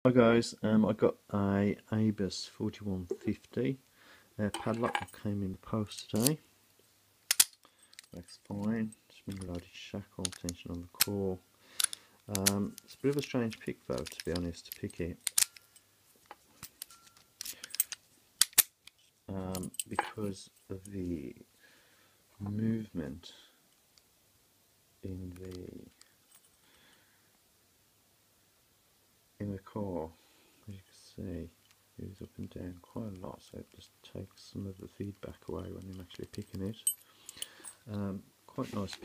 Hi guys, I got a ABUS 4150 padlock that came in the post today. Works fine, just been loaded shackle, tension on the core. It's a bit of a strange pick though, to be honest, to pick it. Because of the movement in the core. As you can see, it moves up and down quite a lot, so it just takes some of the feedback away when I'm actually picking it. Quite nice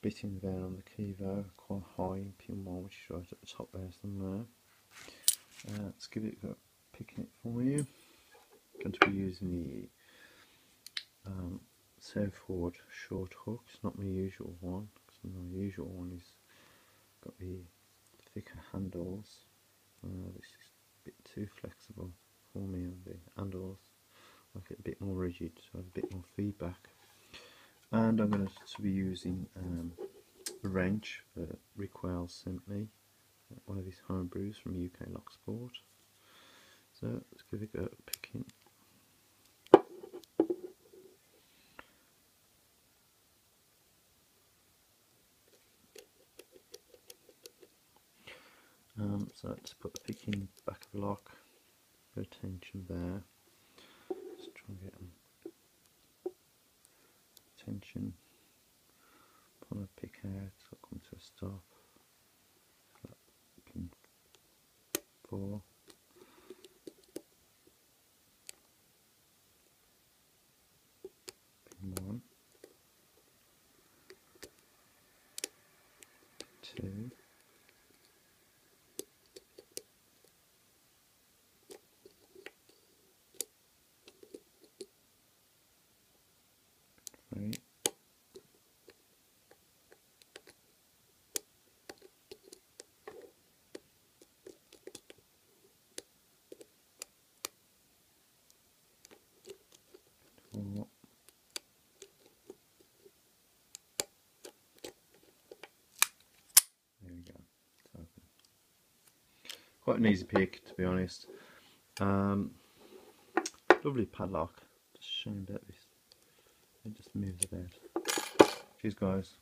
bitting there on the key though, quite high in pin 1, which is right at the top there somewhere. Let's give it a go picking it for you. I'm going to be using the Southward short hook. It's not my usual one, because my usual one is got the thicker handles. This is a bit too flexible for me on the handles. I like it a bit more rigid, so I have a bit more feedback. And I'm going to be using a wrench that Rick Wales sent me, one of his homebrews from UK Lock Sport. So let's give it a go at picking. So let's put the picking back of the lock, bit of tension there. Just try and get tension. Pull the pick out, so it'll come to a stop. Pin 4. Pin 1. 2. 3. Four. There we go. It's open. Quite an easy pick, to be honest. Lovely padlock. Just showing about this. It just moves about. Cheers guys.